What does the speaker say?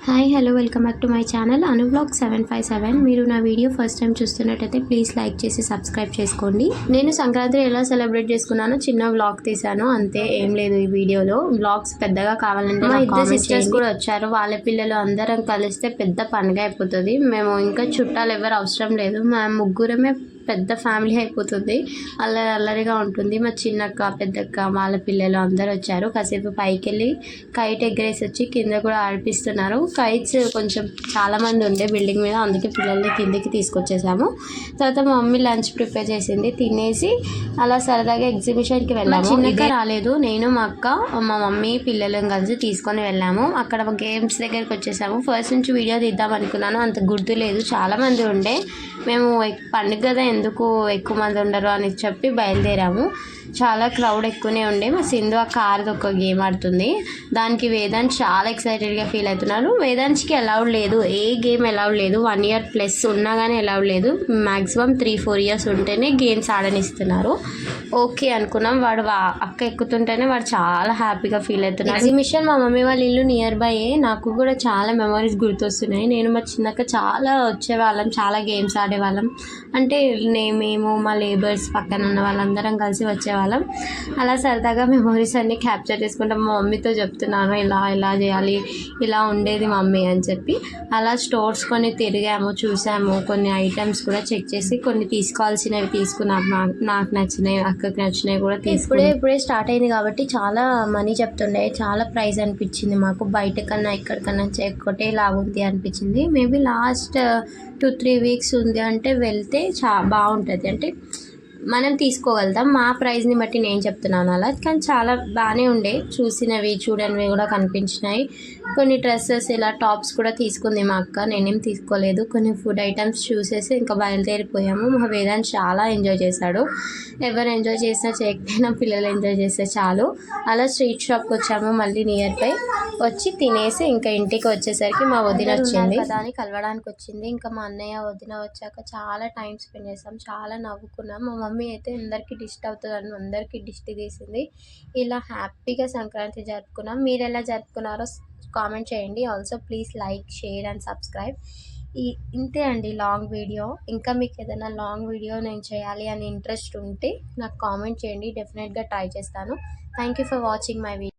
Hi hello welcome back to my channel Anuvlog 757. మీరు నా video first time చూస్తున్నట్టయితే please like చేసి సబ్స్క్రైబ్ చేసుకోండి. నేను సంక్రాంతి ఎలా సెలబ్రేట్ చేసుకున్నానో చిన్న వ్లాగ్ తీశాను, అంతే, ఏం లేదు. ఈ వీడియోలో వ్లాగ్స్ పెద్దగా కావాలంటే మా ఇద్దరు సిస్టర్స్ కూడా వచ్చారు. వాళ్ళ పిల్లలు అందరం కలిస్తే పెద్ద పండుగ అయిపోతుంది. మేము ఇంకా చుట్టాలు ఎవరు అవసరం లేదు, మా ముగ్గురమే పెద్ద ఫ్యామిలీ అయిపోతుంది. అల్లరిగా ఉంటుంది. మా చిన్నక్క పెద్దక్క వాళ్ళ పిల్లలు అందరూ వచ్చారు. కాసేపు పైకి వెళ్ళి కైట్ ఎగరేసి వచ్చి కింద కూడా ఆడిపిస్తున్నారు. కైట్స్ కొంచెం చాలామంది ఉండే బిల్డింగ్ మీద, అందుకే పిల్లల్ని కిందికి తీసుకొచ్చేసాము. తర్వాత మా మమ్మీ లంచ్ ప్రిపేర్ చేసింది, తినేసి అలా సరదాగా ఎగ్జిబిషన్కి వెళ్ళాము. చిన్నక్క రాలేదు, నేను మా అక్క మా మమ్మీ పిల్లలను కలిసి తీసుకొని వెళ్ళాము. అక్కడ గేమ్స్ దగ్గరికి వచ్చేసాము. ఫస్ట్ నుంచి వీడియో తీద్దాం అనుకున్నాను, అంత గుర్తు లేదు, చాలామంది ఉండే. మేము పండుగ కదా ఎందుకు ఎక్కువ మంది ఉండరు అని చెప్పి బయలుదేరాము. చాలా క్రౌడ్ ఎక్కువనే ఉండే. మా సింధు ఆ కార్ది ఒక గేమ్ ఆడుతుంది, దానికి వేదాంత్ చాలా ఎక్సైటెడ్గా ఫీల్ అవుతున్నారు. వేదాంత్కి అలౌడ్ లేదు, ఏ గేమ్ అలౌడ్ లేదు. 1 year ప్లస్ ఉన్నా కానీ అలౌడ్ లేదు. మ్యాక్సిమం 3-4 years ఉంటేనే గేమ్స్ ఆడనిస్తున్నారు. ఓకే అనుకున్నాం. వాడు అక్క ఎక్కుతుంటేనే వాడు చాలా హ్యాపీగా ఫీల్ అవుతున్నాడు. ఎగ్జిబిషన్ మా మమ్మీ వాళ్ళ ఇల్లు నియర్ బై, నాకు కూడా చాలా మెమరీస్ గుర్తొస్తున్నాయి. నేను మా చిన్నక్క చాలా వచ్చేవాళ్ళం, చాలా గేమ్స్ ఆడేవాళ్ళం. అంటే మేము మా లేబర్స్ పక్కన ఉన్న వాళ్ళందరం కలిసి వచ్చేవాళ్ళం. అలా సరదాగా మెమరీస్ అన్నీ క్యాప్చర్ చేసుకుంటాం. మా మమ్మీతో చెప్తున్నాను, ఇలా చేయాలి, ఇలా ఉండేది మమ్మీ అని చెప్పి. అలా స్టోర్స్ కొన్ని తిరిగాము, చూసాము, కొన్ని ఐటమ్స్ కూడా చెక్ చేసి కొన్ని తీసుకోవాల్సినవి తీసుకున్నాము. నాకు నచ్చినవి, అక్కకి నచ్చినవి కూడా ఇప్పుడే స్టార్ట్ అయింది కాబట్టి చాలా మనీ చెప్తుండే, చాలా ప్రైస్ అనిపించింది మాకు. బయట కన్నా ఎక్కడికన్నా ఒకటే లాగుంది అనిపించింది. మేబీ లాస్ట్ 2-3 weeks ఉంది అంటే వెళ్తే బాగుంటుంది, అంటే మనం తీసుకోగలుగుతాం. మా ప్రైస్ని బట్టి నేను చెప్తున్నాను అలా. కానీ చాలా బాగానే ఉండే, చూడనివి కూడా కనిపించినాయి. కొన్ని డ్రెస్సెస్ ఇలా టాప్స్ కూడా తీసుకుంది మా అక్క, నేనేం తీసుకోలేదు. కొన్ని ఫుడ్ ఐటమ్స్ చూసేసి ఇంకా బయలుదేరిపోయాము. మా వేదాంత్ చాలా ఎంజాయ్ చేశాడు. ఎవరు ఎంజాయ్ చేసినా చేయకపోయినా పిల్లలు ఎంజాయ్ చేస్తే చాలు. అలా స్ట్రీట్ షాప్కి వచ్చాము, మళ్ళీ నియర్ బై వచ్చి తినేసి ఇంకా ఇంటికి వచ్చేసరికి మా వదిన వచ్చింది, దాన్ని కలవడానికి వచ్చింది. ఇంకా మా అన్నయ్య వదిన వచ్చాక చాలా టైం స్పెండ్ చేసాం, చాలా నవ్వుకున్నాం. మా మమ్మీ అయితే అందరికీ డిస్ట్ అవుతుందని అందరికీ దిష్టి తీసింది. ఇలా హ్యాపీగా సంక్రాంతి జరుపుకున్నాం. మీరు ఎలా జరుపుకున్నారో కామెంట్ చేయండి. Also please like, share and subscribe. ఇంతే అండి లాంగ్ వీడియో. ఇంకా మీకు ఏదైనా లాంగ్ వీడియో నేను చేయాలి అని ఇంట్రెస్ట్ ఉంటే నాకు కామెంట్ చేయండి, డెఫినెట్గా ట్రై చేస్తాను. Thank you for watching my video.